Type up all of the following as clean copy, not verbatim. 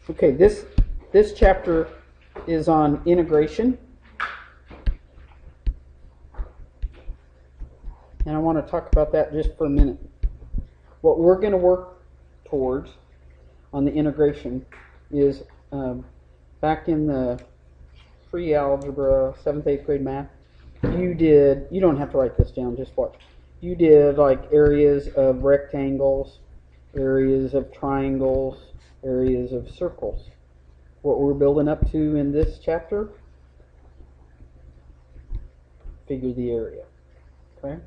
Okay, this chapter is on integration, and I want to talk about that just for a minute. What we're going to work towards on the integration is back in the pre-algebra 7th, 8th grade math, you don't have to write this down, just watch. You did like areas of rectangles, areas of triangles, areas of circles. What we're building up to in this chapter, figure the area. Okay?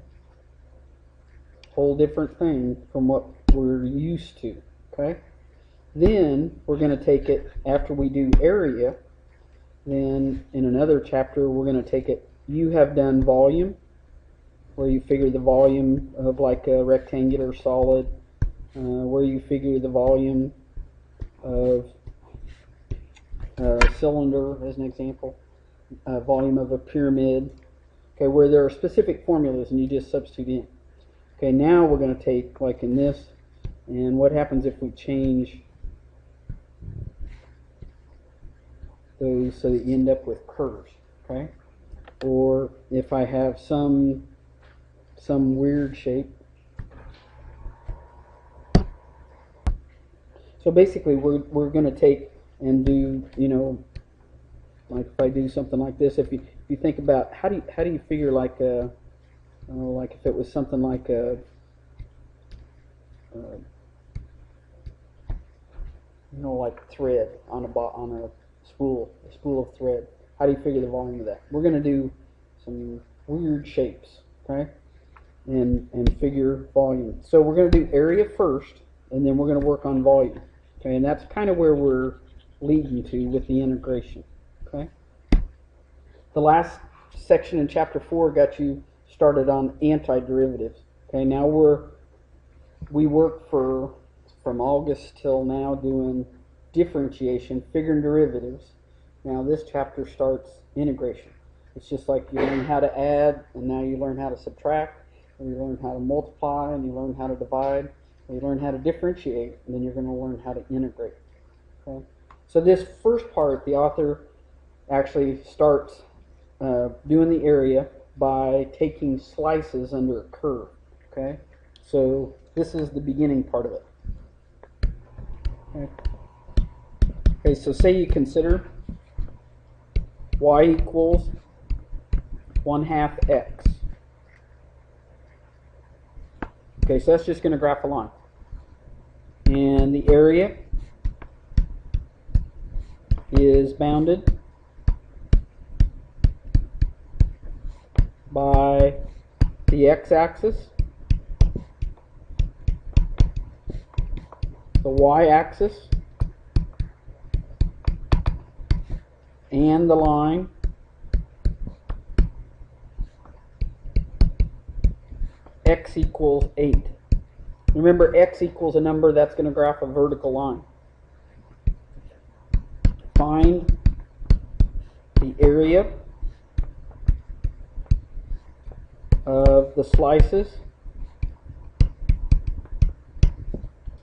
Whole different thing from what we're used to. Okay? Then we're going to take it, after we do area, then in another chapter we're going to take it, you have done volume, where you figure the volume of like a rectangular solid, where you figure the volume of a cylinder, as an example, volume of a pyramid, okay, where there are specific formulas and you just substitute in. Okay, now we're going to take, like in this, and what happens if we change those so that you end up with curves, okay? Or if I have some weird shape. So basically we're going to take and do, you know, like if I do something like this, if you think about how do you figure like a, like if it was something like a you know, like thread on a spool of thread. How do you figure the volume of that? We're going to do some weird shapes, okay, and figure volume. So we're going to do area first, and then we're going to work on volume, okay, and that's kind of where we're leading to with the integration, okay. The last section in chapter 4 got you started on antiderivatives, okay. Now we work from August till now doing differentiation, figuring derivatives. Now this chapter starts integration. It's just like you learn how to add, and now you learn how to subtract, and you learn how to multiply, and you learn how to divide, and you learn how to differentiate, and then you're going to learn how to integrate. Okay? So this first part, the author actually starts doing the area by taking slices under a curve. Okay? So this is the beginning part of it. Okay, so say you consider y equals 1/2 x. Okay, so that's just going to graph a line. And the area is bounded by the x-axis, the y-axis, and the line, x equals 8. Remember, x equals a number that's going to graph a vertical line. Find the area of the slices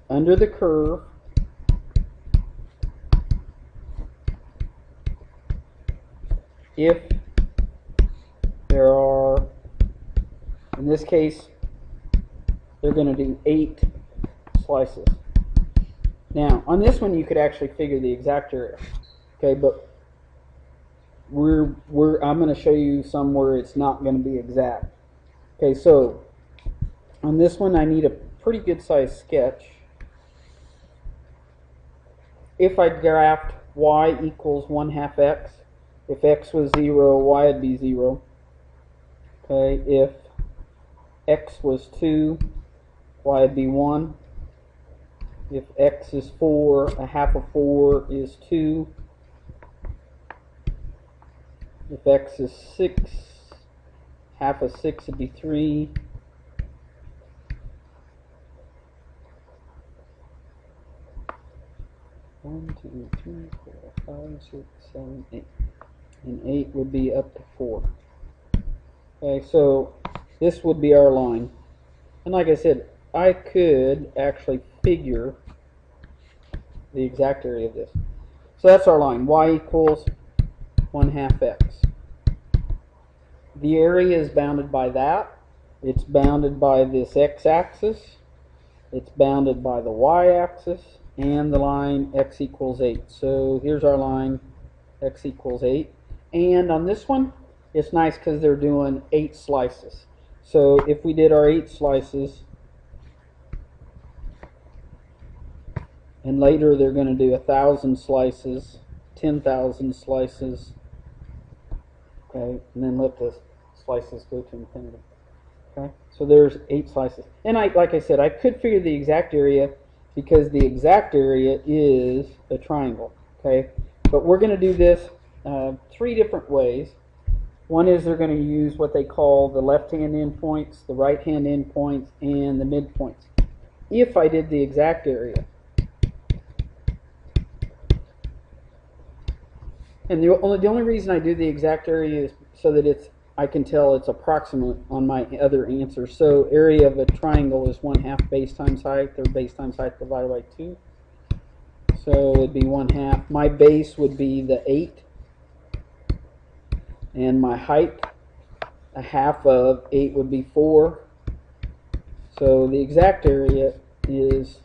under the curve if there are, in this case, they're going to do 8 slices. Now, on this one, you could actually figure the exact area. Okay, but I'm going to show you some where it's not going to be exact. Okay, so on this one, I need a pretty good size sketch. If I graphed y equals 1/2 x, if x was 0, y would be 0. Okay, if x was 2, y would be 1. If x is 4, 1/2 of 4 is 2. If x is 6, 1/2 of 6 would be 3. One, 2, 3, 4, 5, 6, 7, 8. And 8 would be up to 4. Okay, so this would be our line. And like I said, I could actually figure the exact area of this. So that's our line, y equals 1/2 x. The area is bounded by that. It's bounded by this x-axis. It's bounded by the y-axis and the line x equals 8. So here's our line x equals 8. And on this one, it's nice because they're doing 8 slices. So if we did our 8 slices, and later they're going to do 1,000 slices, 10,000 slices, okay, and then let the slices go to infinity. Okay, so there's 8 slices. And like I said, I could figure the exact area because the exact area is a triangle. Okay, but we're going to do this 3 different ways. One is they're going to use what they call the left-hand endpoints, the right-hand endpoints, and the midpoints. If I did the exact area, and the only reason I do the exact area is so that I can tell it's approximate on my other answer. So area of a triangle is 1/2 base times height, or base times height divided by 2. So it'd be 1/2. My base would be the 8, and my height, 1/2 of 8 would be 4. So the exact area is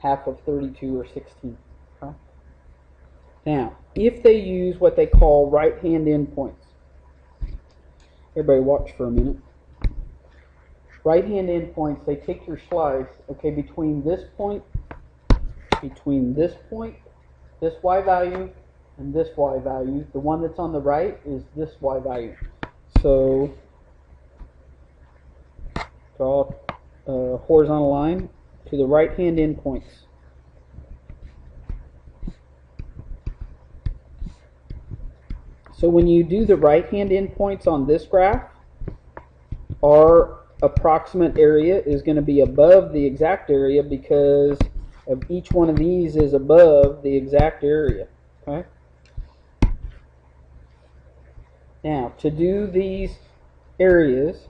1/2 of 32 or 16. Okay? Now, if they use what they call right-hand endpoints, everybody watch for a minute. Right-hand endpoints, they take your slice, okay, between this point, this y value, and this y value. The one that's on the right is this y value. So draw a horizontal line to the right-hand endpoints. So when you do the right-hand endpoints on this graph, our approximate area is going to be above the exact area because of each one of these is above the exact area. Okay? Now, to do these areas,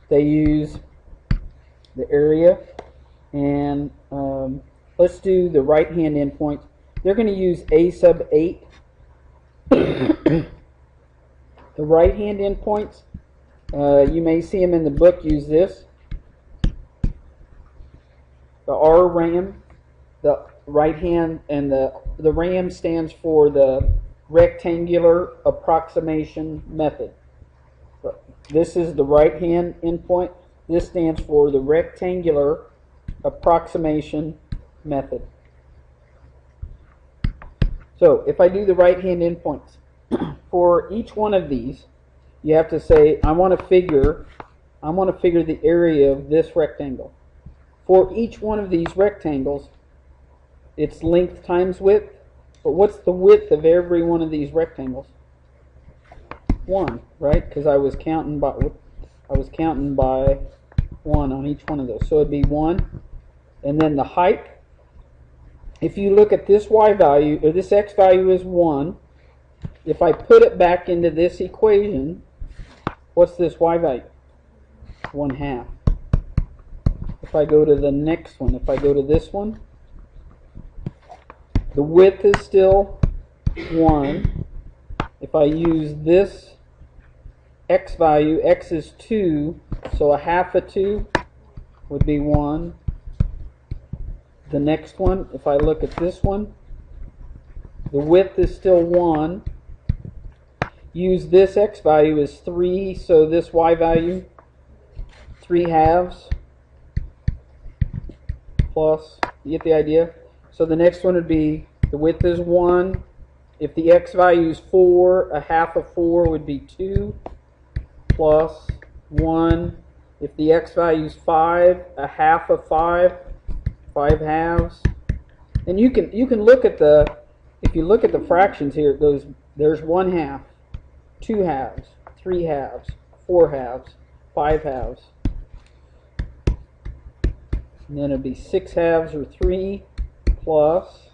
they use the area, and let's do the right-hand endpoints. They're going to use a sub 8. The right-hand endpoints, you may see them in the book, use this. The R RAM, the right hand, and the RAM stands for the rectangular approximation method. This is the right-hand endpoint. This stands for the rectangular approximation method. So if I do the right-hand endpoints, for each one of these, you have to say, I want to figure the area of this rectangle. For each one of these rectangles, it's length times width. But what's the width of every one of these rectangles? 1, right? Because I was counting by 1 on each one of those. So it'd be 1, and then the height. If you look at this y value, or this x value is 1, if I put it back into this equation, what's this y value? 1/2. If I go to the next one, if I go to this one, the width is still 1. If I use this x value, x is 2, so 1/2 of 2 would be 1. The next one, if I look at this one, the width is still 1. Use this x value is 3, so this y value, 3/2 plus, you get the idea? So the next one would be, the width is 1. If the x value is 4, 1/2 of 4 would be 2 plus 1. If the x value is 5, 1/2 of 5, 5/2. And you can look at the, if you look at the fractions here, it goes, there's 1/2, 2/2, 3/2, 4/2, 5/2. And then it'd be 6/2 or 3 plus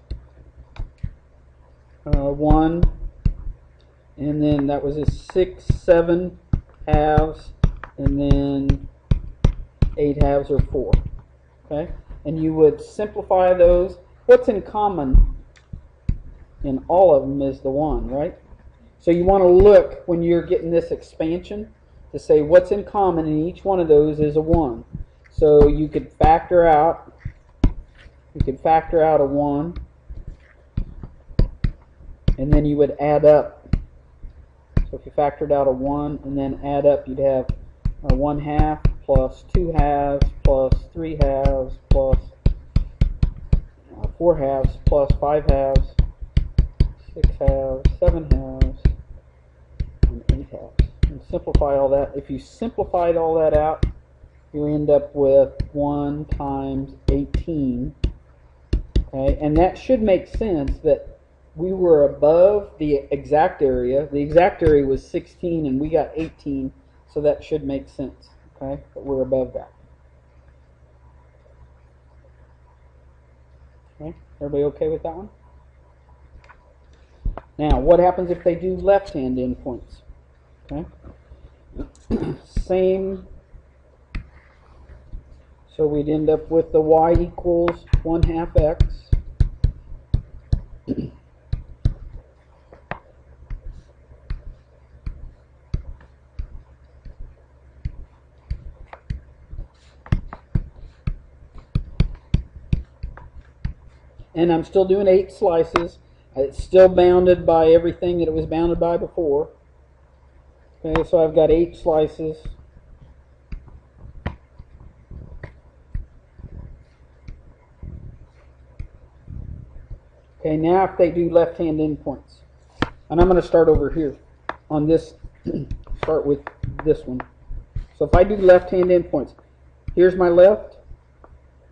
1. And then that was a 6, 7/2, and then 8/2 or 4. Okay? And you would simplify those what's in common in all of them is the 1, right? So you want to look when you're getting this expansion to say what's in common in each one of those is a 1. So you could factor out a 1, and then you would add up. So if you factored out a 1 and then add up, you'd have a 1/2 plus 2/2 plus 3/2 plus 4/2 plus 5/2, 6/2, 7/2, and 8/2. And simplify all that. If you simplified all that out, you end up with 1 times 18. Okay, and that should make sense that we were above the exact area. The exact area was 16 and we got 18, so that should make sense. Okay, but we're above that. Okay, everybody okay with that one? Now, what happens if they do left-hand endpoints? Okay, same. So we'd end up with the y equals 1/2 x. And I'm still doing 8 slices. It's still bounded by everything that it was bounded by before. Okay, so I've got 8 slices. Okay, now if they do left-hand endpoints, and I'm going to start over here on this, start with this one. So if I do left-hand endpoints, here's my left,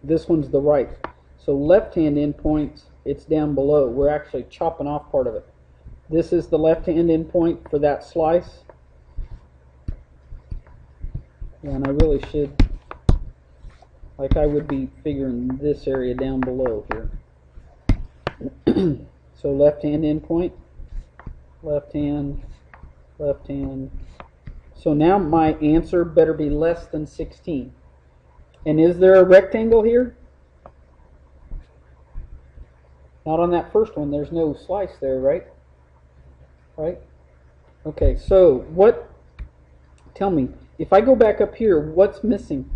this one's the right. So left-hand endpoints, it's down below. We're actually chopping off part of it. This is the left-hand endpoint for that slice. And I really should, like I would be figuring this area down below here. So left-hand endpoint, left-hand, left-hand. So now my answer better be less than 16. And is there a rectangle here? Not on that first one. There's no slice there, right? Right? Okay, so what, tell me, if I go back up here, what's missing?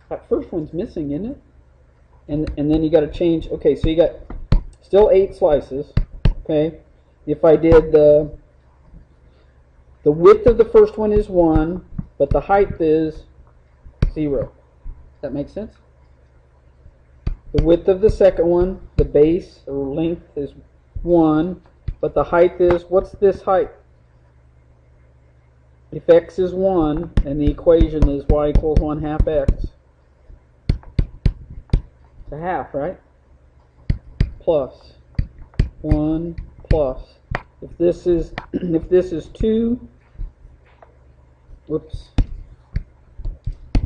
That first one's missing, isn't it? And then you got to change. Okay, so you got still 8 slices. Okay, if I did the width of the first one is 1, but the height is 0. That makes sense? The width of the second one, the base or length is 1, but the height is, what's this height? If x is 1 and the equation is y equals 1/2 x, it's a half, right? Plus 1 plus. If this is 2, whoops,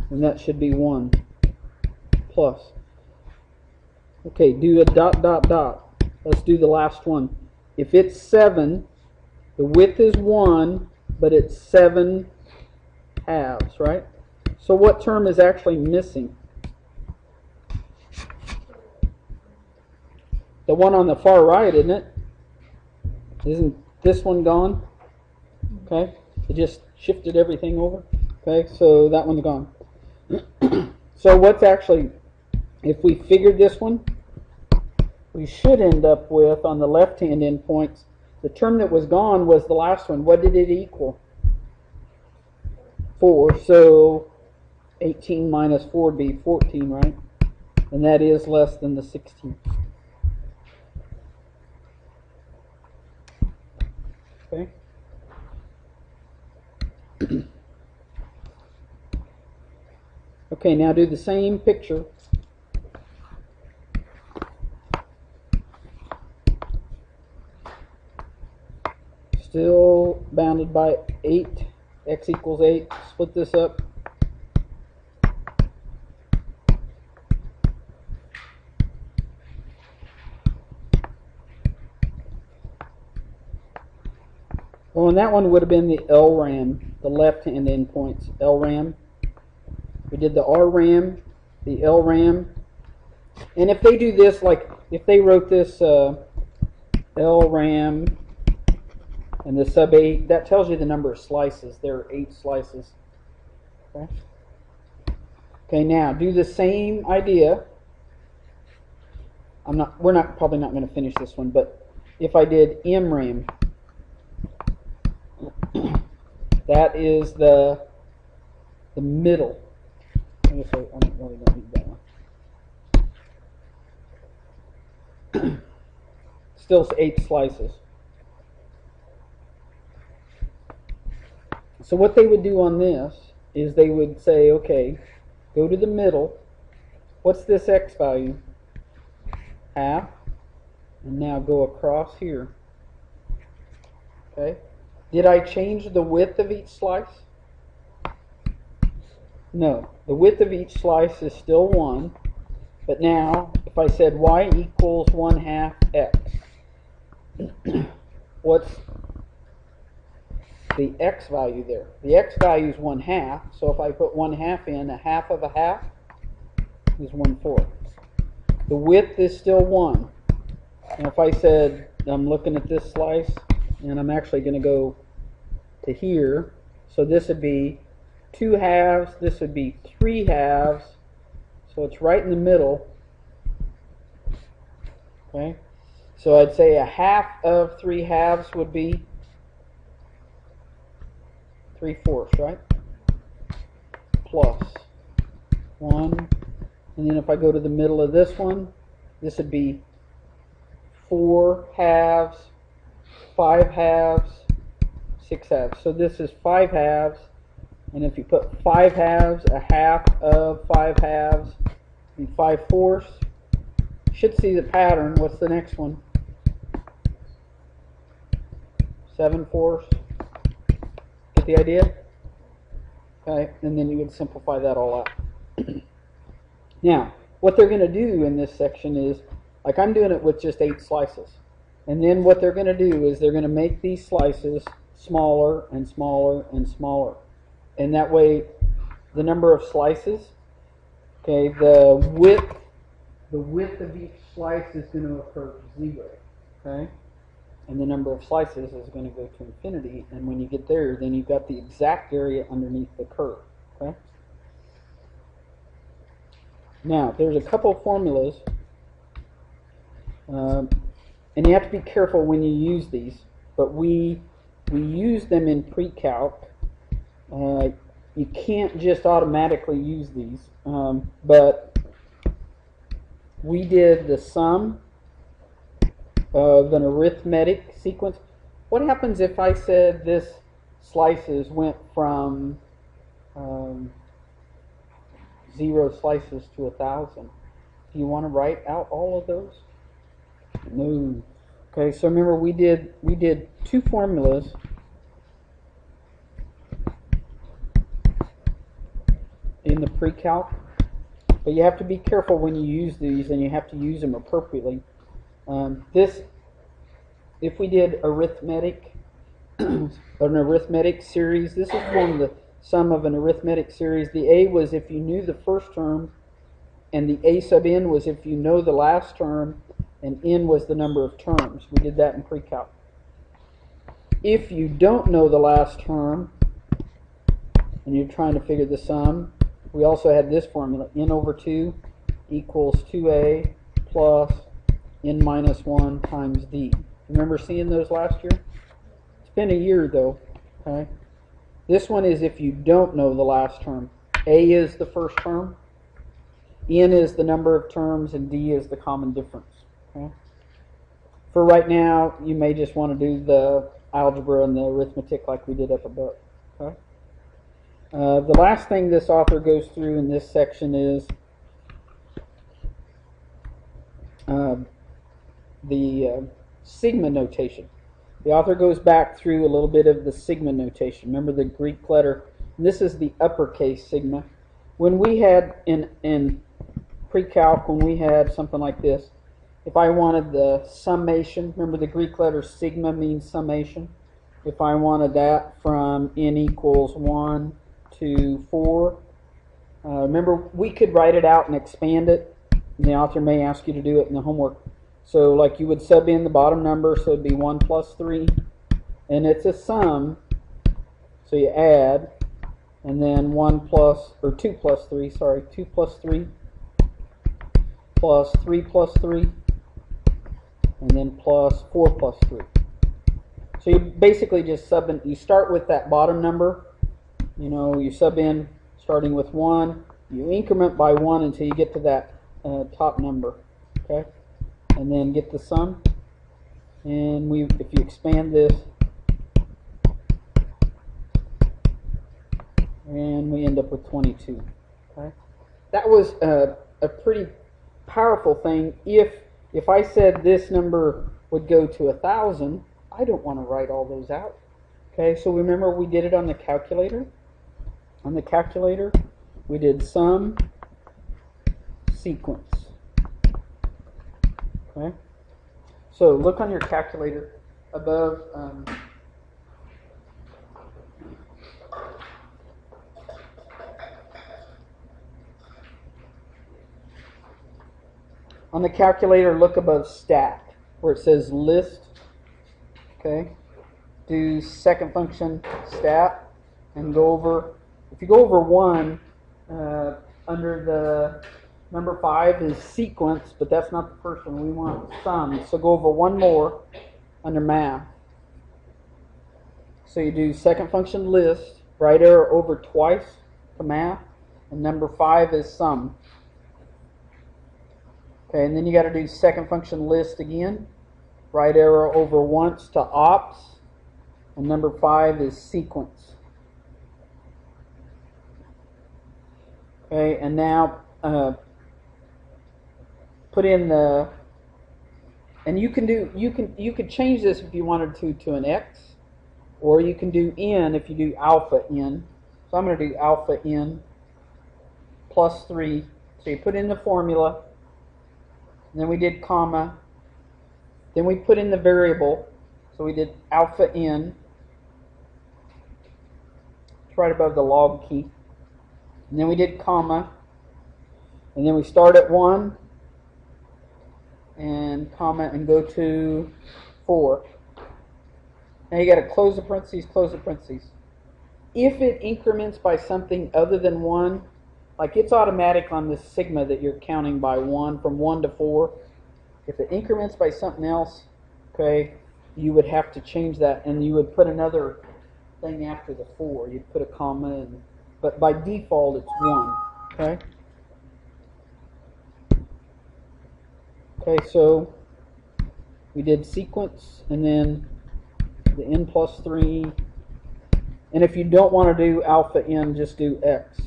then that should be 1 plus. Okay, do a dot, dot, dot. Let's do the last one. If it's 7, the width is 1, but it's 7 halves, right? So what term is actually missing? The one on the far right, isn't it? Isn't this one gone? Okay, it just shifted everything over. Okay, so that one's gone. So what's actually, if we figured this one, we should end up with, on the left-hand endpoints, the term that was gone was the last one. What did it equal? 4. So 18 minus 4 would be 14, right? And that is less than the 16. Okay. Okay, now do the same picture. Still bounded by 8, x equals 8. Split this up. Well, and that one would have been the LRAM, the left-hand endpoints, LRAM. We did the RRAM, the LRAM. And if they do this, like if they wrote this LRAM and the sub 8, that tells you the number of slices. There are 8 slices. Okay. Okay, now do the same idea. We're probably not going to finish this one, but if I did MRAM, that is the middle. I guess I really don't need that one. Still 8 slices. So what they would do on this is they would say, okay, go to the middle. What's this X value? Half. And now go across here. Okay. Did I change the width of each slice? No. The width of each slice is still 1. But now, if I said y equals 1/2 x, what's the x value there? The x value is 1/2. So if I put 1/2 in, 1/2 of 1/2 is 1/4. The width is still 1. And if I said, I'm looking at this slice, and I'm actually going to go to here, so this would be 2 halves, this would be 3 halves, so it's right in the middle. Okay, so I'd say 1/2 of 3 halves would be 3/4, right? Plus 1, and then if I go to the middle of this one, this would be 4 halves, 5 halves, 6 halves. So this is 5 halves, and if you put 5 halves, 1/2 of 5 halves, and 5/4, should see the pattern. What's the next one? 7/4. Get the idea? Okay, and then you would simplify that all out. Now, what they're going to do in this section is, like I'm doing it with just 8 slices. And then what they're going to do is they're going to make these slices smaller and smaller and smaller. And that way, the number of slices, okay, the width of each slice is going to approach 0, okay? And the number of slices is going to go to infinity. And when you get there, then you've got the exact area underneath the curve, okay? Now, there's a couple of formulas, and you have to be careful when you use these, but we use them in pre-calc. You can't just automatically use these, but we did the sum of an arithmetic sequence. What happens if I said this slices went from 0 slices to 1,000? Do you want to write out all of those? No. Okay, so remember we did 2 formulas. In the pre-calc, but you have to be careful when you use these, and you have to use them appropriately. If we did arithmetic, an arithmetic series, this is from the sum of an arithmetic series. The A was if you knew the first term, and the A sub n was if you know the last term, and n was the number of terms. We did that in pre-calc. If you don't know the last term, and you're trying to figure the sum, we also had this formula, n over 2 equals 2a plus n minus 1 times d. Remember seeing those last year? It's been a year though. Okay. This one is if you don't know the last term. A is the first term, n is the number of terms, and d is the common difference. Okay. For right now, you may just want to do the algebra and the arithmetic like we did up above. Okay. The last thing this author goes through in this section is the sigma notation. The author goes back through a little bit of the sigma notation. Remember the Greek letter? This is the uppercase sigma. When we had in pre-calc, when we had something like this, if I wanted the summation, remember the Greek letter sigma means summation. If I wanted that from n equals 1 to 4, Remember, we could write it out and expand it. And the author may ask you to do it in the homework. So like you would sub in the bottom number, so it'd be 1 plus 3. And it's a sum, so you add, and then 2 plus 3, sorry, 2 plus 3, plus 3 plus 3, and then plus 4 plus 3. So you basically just sub in, you start with that bottom number, you sub in starting with 1, you increment by 1 until you get to that top number, okay? And then get the sum, and if you expand this, and we end up with 22, okay? That was a pretty powerful thing. If I said this number would go to 1,000, I don't want to write all those out. Okay, so remember we did it on the calculator. On the calculator, we did sum, sequence. Okay, so look on your calculator above. On the calculator, look above stat, where it says list. Okay, do second function stat, and go over. If you go over 1, under the number 5 is sequence, but that's not the first one. We want sum. So go over 1 more under math. So you do second function list, right arrow over twice to math, and number 5 is sum. Okay, and then you got to do second function list again, right arrow over once to ops, and number 5 is sequence. Okay, and now put in the, and you could change this if you wanted to an x, or you can do n if you do alpha n. So I'm going to do alpha n plus 3. So you put in the formula, and then we did comma, then we put in the variable, so we did alpha n. It's right above the log key. And then we did comma, and then we start at 1 and comma and go to 4. Now you got to close the parentheses, close the parentheses. If it increments by something other than 1, like it's automatic on this sigma that you're counting by 1 from 1 to 4. If it increments by something else, okay, you would have to change that, and you would put another thing after the 4. You'd put a comma and. But by default, it's 1, okay? Okay, so we did sequence, and then the n plus 3. And if you don't want to do alpha n, just do x.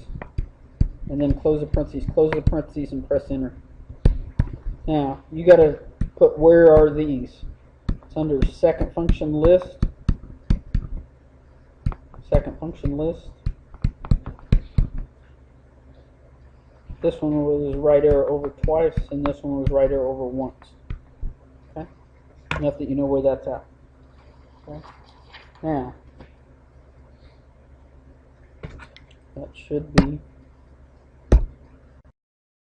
And then close the parentheses, and press enter. Now, you got to put where are these. It's under second function list. Second function list. This one was right arrow over twice, and this one was right arrow over once. Okay? Enough that you know where that's at. Okay? Now, that should be